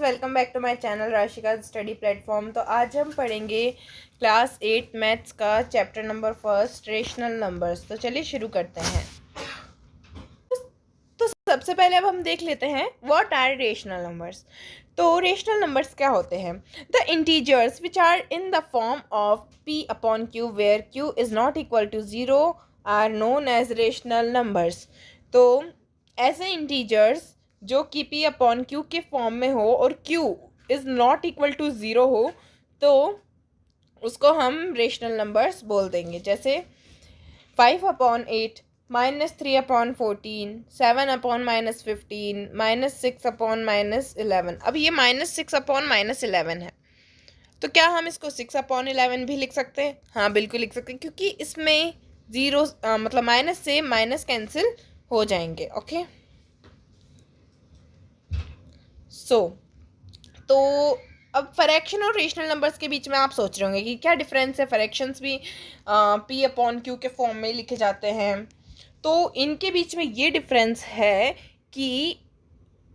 Welcome back to my channel Rashika study platform. तो आज हम पढ़ेंगे क्लास 8 मैथ्स का chapter number first rational numbers. तो चलिए शुरू करते हैं। तो सबसे पहले अब हम देख लेते हैं व्हाट आर रेशनल नंबर्स। तो रेशनल नंबर्स क्या होते हैं? The integers which are in the form of p upon q where q is not equal to 0 are known as rational numbers. तो ऐसे इंटीजर्स जो कि p अपॉन q के फॉर्म में हो और q is not equal to 0 हो तो उसको हम रेशनल नंबर्स बोल देंगे। जैसे 5/8, -3/14, 7/-15, -6/-11। अब ये -6/-11 है, तो क्या हम इसको 6/11 भी लिख सकते हैं? हाँ, बिल्कुल लिख सकते हैं, क्योंकि इसमें जीरो मतलब माइनस से माइनस कैंसिल हो जाएंगे। ओके तो अब फ्रैक्शन और रेशनल नंबर्स के बीच में आप सोच रहे होंगे कि क्या डिफरेंस है। फ्रैक्शंस भी p अपॉन q के फॉर्म में लिखे जाते हैं, तो इनके बीच में ये डिफरेंस है कि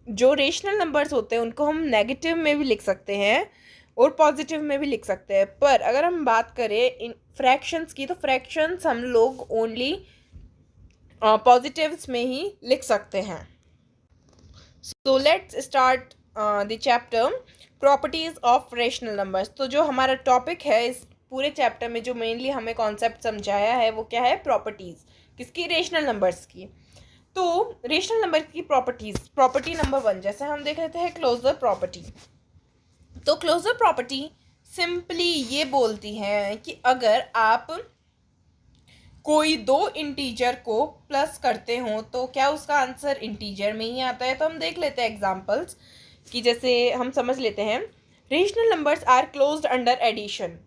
जो रेशनल नंबर्स होते हैं उनको हम नेगेटिव में भी लिख सकते हैं और पॉजिटिव में भी लिख सकते हैं। पर अगर हम बात करें इन फ्रैक्शंस की, तो फ्रैक्शंस हम लोग ओनली पॉजिटिव्स में ही लिख सकते हैं। So let's start the chapter properties of rational numbers. तो जो हमारा टॉपिक है इस पूरे चैप्टर में, जो मेनली हमें कॉन्सेप्ट समझाया है, वो क्या है? प्रॉपर्टीज किसकी? रेशनल नंबर्स की। तो रेशनल नंबर की प्रॉपर्टीज, प्रॉपर्टी नंबर 1 जैसे हम देख लेते हैं क्लोजर प्रॉपर्टी। तो क्लोजर प्रॉपर्टी सिंपली ये बोलती है कि अगर आप कोई दो इंटीजर को प्लस करते हो तो क्या उसका आंसर इंटीजर में ही आता है। तो हम देख लेते हैं एग्जांपल्स कि जैसे हम समझ लेते हैं rational numbers are closed under addition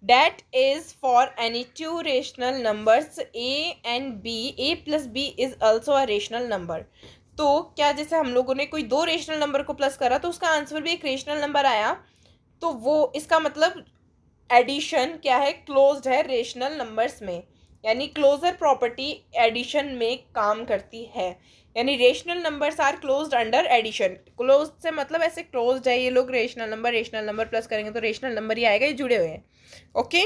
that is for any two rational numbers a and b, a plus b is also a rational number। तो क्या जैसे हम लोगों ने कोई दो रेशनल नंबर को प्लस करा तो उसका आंसर भी एक रेशनल नंबर आया, तो वो इसका मतलब एडिशन क्या है? क्लोज्ड है रेशनल नंबर्स में, यानी क्लोजर प्रॉपर्टी एडिशन में काम करती है। यानी rational numbers are closed under addition. Closed से मतलब ऐसे क्लोज्ड है, ये लोग रेशनल नंबर प्लस करेंगे तो रेशनल नंबर ही आएगा, ये जुड़े हुए हैं। ओके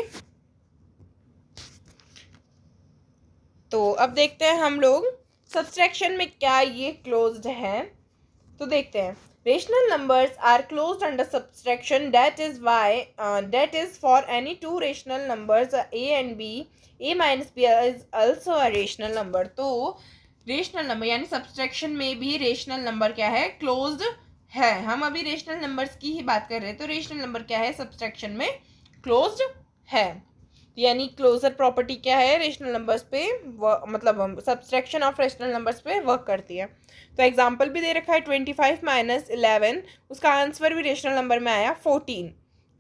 तो अब देखते हैं हम लोग सब्सट्रैक्शन में क्या ये क्लोज्ड है। तो देखते हैं rational numbers are closed under subtraction that is for any two rational numbers a and b, a minus b is also a rational number। तो रेशनल नंबर यानी सब्सट्रैक्शन में भी रेशनल नंबर क्या है? क्लोज्ड है। हम अभी रेशनल नंबर्स की ही बात कर रहे हैं, तो रेशनल नंबर क्या है? सब्सट्रैक्शन में क्लोज्ड है। यानी क्लोजर प्रॉपर्टी क्या है? रेशनल नंबर्स पे मतलब सब्सट्रैक्शन ऑफ रेशनल नंबर्स पे वर्क करती है। तो एग्जांपल भी दे रखा है 25 - 11, उसका आंसर भी रेशनल नंबर में आया 14।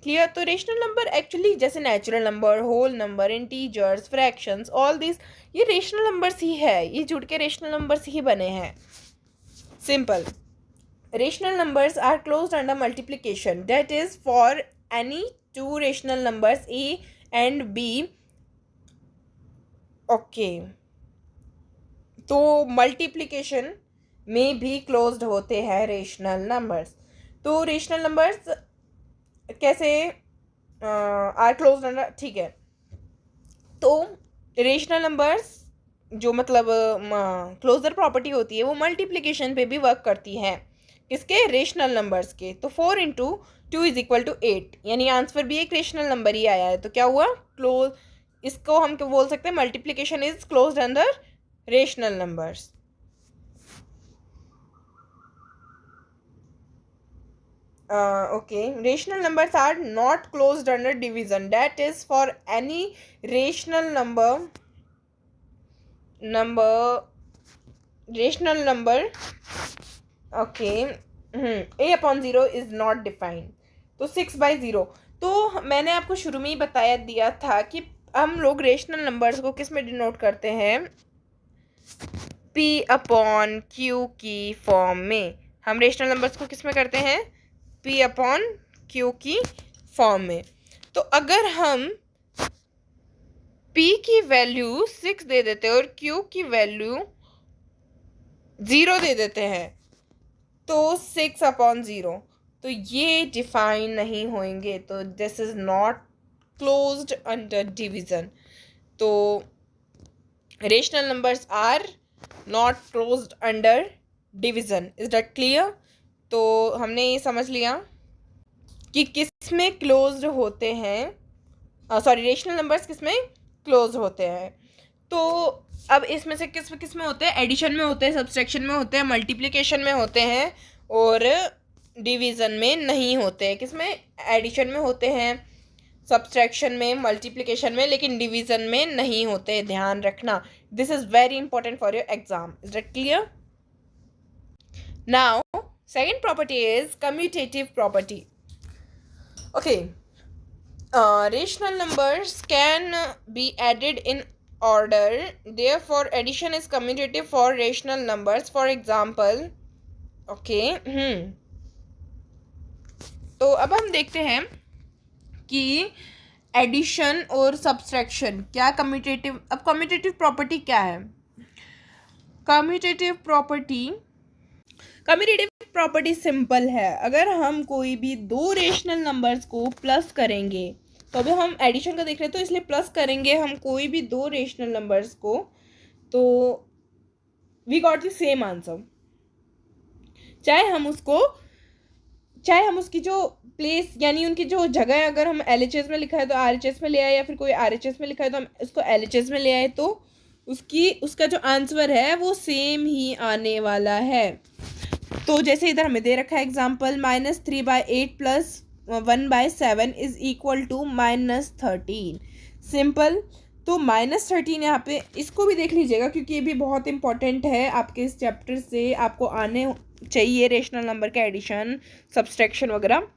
क्लियर? तो रेशनल नंबर एक्चुअली जैसे natural number, whole number, integers, fractions, all this ये रेशनल नंबर्स ही है, ये जुड़ के रेशनल नंबर्स ही बने हैं। Simple. Rational numbers are closed under multiplication that is for any two rational numbers a and b. Okay तो मल्टीप्लिकेशन में भी क्लोज्ड होते हैं रेशनल नंबर्स। तो रेशनल नंबर्स कैसे आर क्लोज्ड अंडर? ठीक है, तो रेशनल नंबर्स जो मतलब क्लोजर प्रॉपर्टी होती है वो मल्टीप्लिकेशन पे भी वर्क करती है। किसके? रेशनल नंबर्स के। तो 4 × 2 = 8, यानी आंसर भी एक रेशनल नंबर ही आया है। तो क्या हुआ? क्लोज। इसको हम क्या बोल सकते हैं? Multiplication is closed under rational numbers. Okay, rational numbers are not closed under division that is for any rational number okay a/0 is not defined। तो 6/0, तो मैंने आपको शुरू में ही बताया दिया था कि हम लोग रेशनल नंबर्स को किस में डिनोट करते हैं? p अपॉन q की फॉर्म में। हम रेशनल नंबर्स को किस में करते हैं? p अपॉन q की फॉर्म में। तो अगर हम p की वैल्यू 6 दे देते हैं और q की वैल्यू 0 दे देते हैं तो 6/0, तो ये डिफाइन नहीं होंगे, तो this is not closed under division. तो rational numbers are not closed under division. Is that clear? तो हमने ये समझ लिया कि किस में क्लोज्ड होते हैं, सॉरी रेशनल नंबर्स किस में क्लोज होते हैं। तो अब इसमें से किस में होते हैं? एडिशन में होते हैं, सब्सट्रैक्शन में होते हैं, मल्टीप्लिकेशन में होते हैं और डिवीज़न में नहीं होते हैं। किस में? एडिशन में होते हैं, सब्सट्रैक्शन में, मल्टीप्लिकेशन में, लेकिन डिवीज़न में नहीं होते। ध्यान रखना, this is very important for your exam. Is that clear? Now second property is commutative property. Okay, rational numbers can be added in order, therefore addition is commutative for rational numbers. For example, okay, तो अब हम देखते हैं कि addition और subtraction क्या commutative. अब commutative property क्या है? कम्यूटेटिव प्रॉपर्टी सिंपल है। अगर हम कोई भी दो रेशनल नंबर्स को प्लस करेंगे, तो अभी हम एडिशन का देख रहे हैं तो इसलिए प्लस करेंगे हम कोई भी दो रेशनल नंबर्स को, तो we got the same answer. चाहे हम उसकी जो प्लेस यानी उनकी जो जगह है, अगर हम LHS में लिखा है तो RHS में ले आए, या फिर कोई RHS में लिखा है तो हम उसको LHS में ले आए, तो उसका जो आंसर है वो सेम ही आने वाला है। तो जैसे इधर हमें दे रखा है example, -3/8 + 1/7 is equal to -13। Simple. तो -13 यहाँ पे इसको भी देख लीजिएगा, क्योंकि ये भी बहुत इंपॉर्टेंट है आपके इस चैप्टर से, आपको आने चाहिए रेशनल नंबर का एडिशन, सब्सट्रैक्शन वगैरह।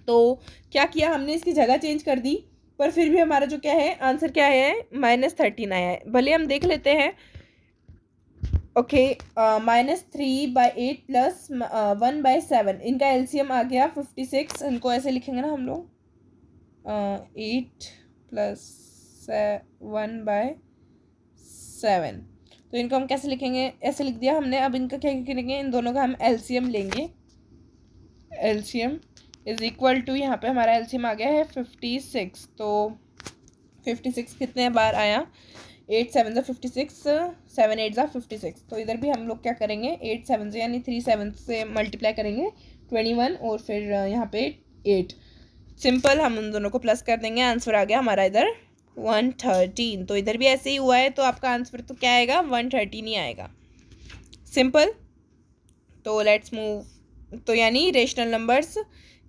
तो क्या किया हमने, इसकी जगह चेंज कर दी, पर फिर भी हमारा जो क्या है आंसर क्या है, -13 आया है। भले हम देख लेते हैं। ओके, -3/8 + 1/7, इनका LCM आ गया 56। इनको ऐसे लिखेंगे ना हम लोग, 8 + 1/7। तो इनको हम कैसे लिखेंगे? ऐसे लिख दिया हमने। अब इनका क्या करेंगे, इन दोनों का हम LCM लेंगे। LCM इज इक्वल टू, यहाँ पे हमारा LCM आ गया है 56। तो 56 कितने बार आया? 8 7 = 56, 7 8 = 56। तो इधर भी हम लोग क्या करेंगे, 8 7 से यानी 3 7 से मल्टीप्लाई करेंगे 21, और फिर यहाँ पे 8। सिंपल, हम उन दोनों को प्लस कर देंगे, आंसर आ गया हमारा इधर 113। तो इधर भी ऐसे ही हुआ है, तो आपका आंसर तो क्या आएगा, 113 ही आएगा। सिंपल। तो लेट्स मूव। तो यानी rational numbers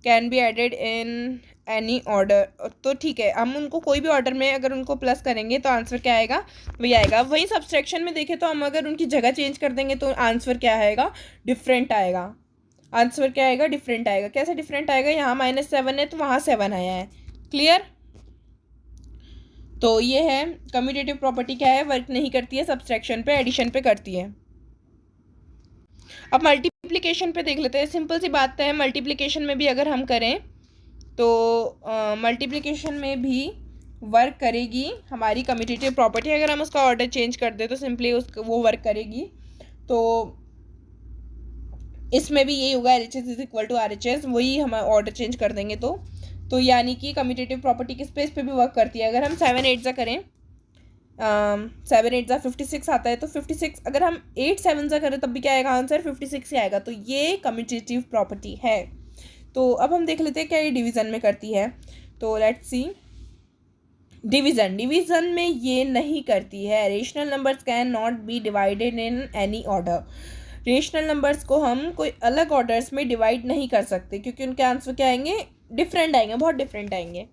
can be added in any order. तो ठीक है, हम उनको कोई भी ऑर्डर में अगर उनको प्लस करेंगे तो आंसर क्या आएगा, वही आएगा। वहीं सब्सट्रैक्शन में देखें तो हम अगर उनकी जगह चेंज कर देंगे तो आंसर क्या आएगा, डिफरेंट आएगा। आंसर क्या आएगा, डिफरेंट आएगा। कैसे डिफरेंट आएगा? यहाँ -7 है तो वहाँ 7 आया है। क्लियर? तो ये है कम्यूटेटिव प्रॉपर्टी। क्या है? वर्क नहीं करती है सब्सट्रैक्शन पे, एडिशन पे करती है। अब मल्टीप्लिकेशन पे देख लेते हैं। सिंपल सी बात है, मल्टीप्लिकेशन में भी अगर हम करें तो मल्टीप्लिकेशन में भी वर्क करेगी हमारी कम्यूटेटिव प्रॉपर्टी। अगर हम उसका ऑर्डर चेंज कर दें तो सिंपली वो वर्क करेगी। तो इसमें भी यही होगा, LHS is equal to RHS, वही हम ऑर्डर चेंज कर देंगे तो यानी कि कम्यूटेटिव प्रॉपर्टी किस पे भी वर्क करती है। अगर हम 7 8 करें, 7 8 = 56 आता है, तो 56 अगर हम 8 7 करें तब भी क्या आएगा, आंसर 56 ही आएगा। तो ये कम्यूटेटिव प्रॉपर्टी है। तो अब हम देख लेते हैं क्या ये डिवीज़न में करती है। तो लेट्स सी, डिवीज़न में ये नहीं करती है। Rational numbers can not be divided in any order. Rational numbers को हम कोई अलग ऑर्डर्स में डिवाइड नहीं कर सकते, क्योंकि उनके आंसर क्या आएंगे, डिफरेंट आएंगे, बहुत डिफरेंट आएंगे।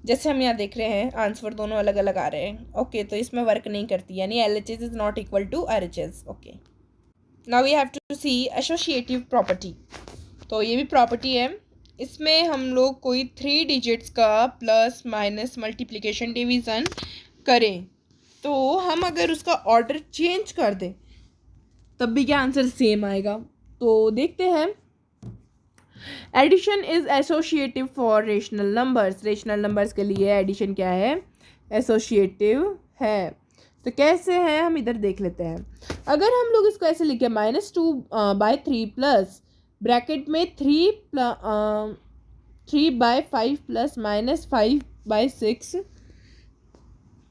जैसे हम यहाँ देख रहे हैं आंसर दोनों अलग अलग आ रहे हैं। ओके, तो इसमें वर्क नहीं करती, यानी LHS is not equal to RHS। Okay, now we have to see associative property. तो ये भी प्रॉपर्टी है। इसमें हम लोग कोई 3 डिजिट्स का प्लस माइनस मल्टीप्लिकेशन डिवीज़न करें, तो हम अगर उसका ऑर्डर चेंज कर दें तब भी क्या आंसर सेम आएगा। तो देखते हैं। Addition is associative for rational numbers. Rational numbers के लिए एडिशन क्या है, एसोसिएटिव है। तो कैसे है, हम इधर देख लेते हैं। अगर हम लोग इसको ऐसे लिखे -2/3 + ब्रैकेट में 3/5 प्लस -5/6,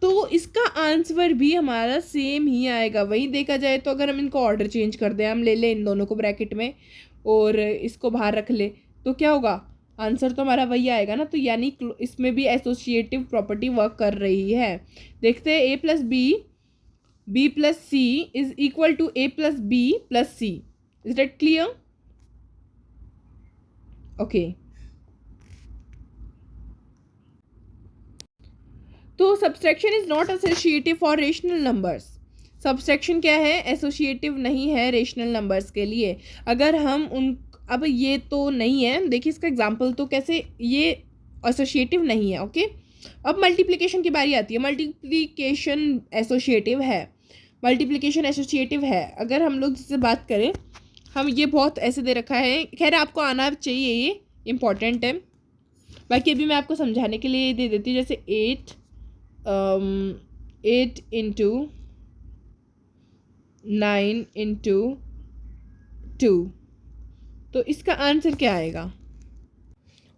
तो इसका आंसर भी हमारा सेम ही आएगा। वही देखा जाए तो अगर हम इनको ऑर्डर चेंज कर दें, हम ले लें इन दोनों को ब्रैकेट में और इसको बाहर रख ले, तो क्या होगा, आंसर तो हमारा वही आएगा ना। तो यानी इसमें भी एसोसिएटिव प्रॉपर्टी वर्क कर रही है। देखते हैं, a plus b plus c is equal to a plus b plus c। Is that clear? Okay, तो subtraction is not associative for rational numbers. Subtraction क्या है? एसोसिएटिव नहीं है रेशनल नंबर्स के लिए। अगर हम उन, अब ये तो नहीं है, देखिए इसका एग्जांपल तो कैसे ये एसोसिएटिव नहीं है। ओके, अब मल्टीप्लिकेशन की बारी आती है। मल्टीप्लिकेशन एसोसिएटिव है, मल्टीप्लिकेशन एसोसिएटिव है। अगर हम लोग जिससे बात करें, हम ये बहुत ऐसे दे रखा है, खैर आपको आना चाहिए, ये इम्पॉर्टेंट है। बाकी अभी मैं आपको समझाने के लिए दे देती हूँ, जैसे 8 इंटू 9 इंटू 2, तो इसका आंसर क्या आएगा?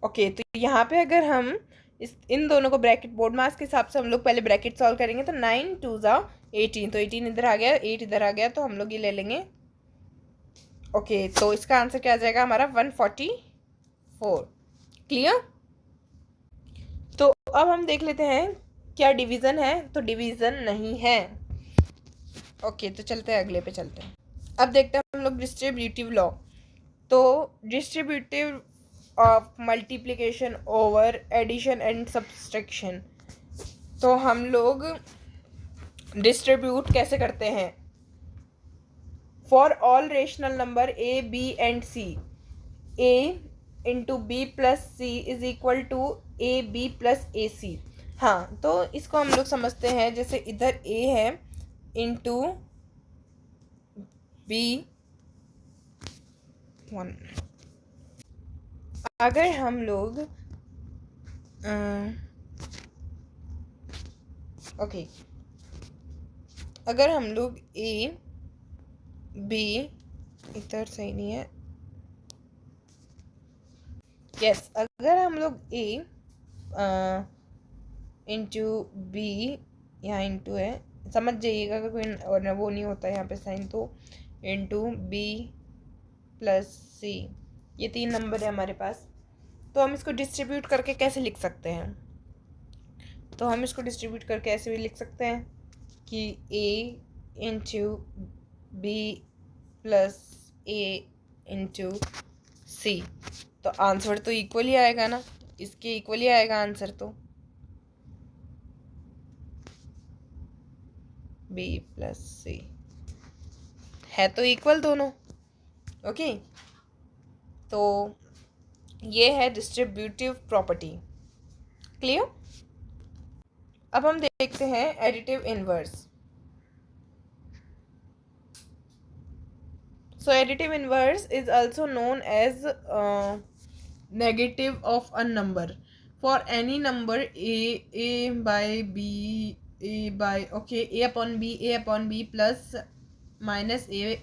ओके, तो यहाँ पे अगर हम इन दोनों को ब्रैकेट बोर्ड मास के हिसाब से हम लोग पहले ब्रैकेट सॉल्व करेंगे, तो 9 2 18, तो 18 इधर आ गया, 8 इधर आ गया, तो हम लोग ये ले लेंगे। ओके, तो इसका आंसर क्या आ जाएगा हमारा? 144। क्लियर? तो अब हम देख लेते हैं क्या डिवीज़न है, तो डिवीज़न नहीं है। ओके, तो चलते हैं, अगले पे चलते हैं। अब देखते हैं हम लोग डिस्ट्रीब्यूटिव लॉ। तो distributive of multiplication over addition and subtraction, तो हम लोग डिस्ट्रीब्यूट कैसे करते हैं? For all rational number a b and c, a into B plus C is equal to A B plus A C. हाँ, तो इसको हम लोग समझते हैं, जैसे इधर a है इंटू बी 1। अगर हम लोग ओके, अगर हम लोग a b, इधर सही नहीं है, यस, अगर हम लोग a इंटू बी, यहाँ इंटू है, समझ जाइएगा, अगर कोई और वो नहीं होता यहाँ पे साइन, तो इंटू बी प्लस सी, ये 3 नंबर है हमारे पास। तो हम इसको डिस्ट्रीब्यूट करके कैसे लिख सकते हैं? तो हम इसको डिस्ट्रीब्यूट करके ऐसे भी लिख सकते हैं कि a into B plus A into C, तो आंसर तो इक्वल ही आएगा ना, इसके इक्वल ही आएगा आंसर, तो b प्लस सी है तो इक्वल दोनों। ओके, तो ये है डिस्ट्रीब्यूटिव प्रॉपर्टी। क्लियर? अब हम देखते हैं additive inverse. So additive inverse is also known as negative of a number for any number a by b, a by a upon b plus minus a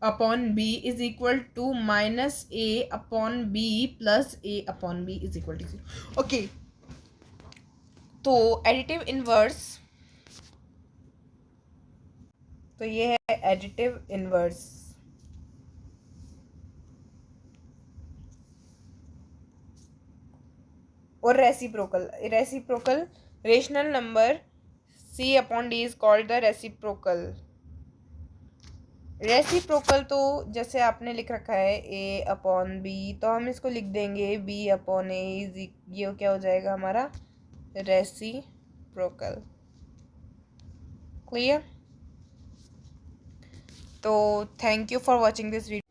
upon b is equal to minus a upon b plus a upon b is equal to 0। Okay, तो additive inverse, तो ये है additive inverse. और reciprocal rational number c अपॉन d is called the reciprocal. Reciprocal तो जैसे आपने लिख रखा है a अपॉन b, तो हम इसको लिख देंगे b अपॉन a इज, ये क्या हो जाएगा हमारा? रेसिप्रोकल। क्लियर? तो thank you for watching this video.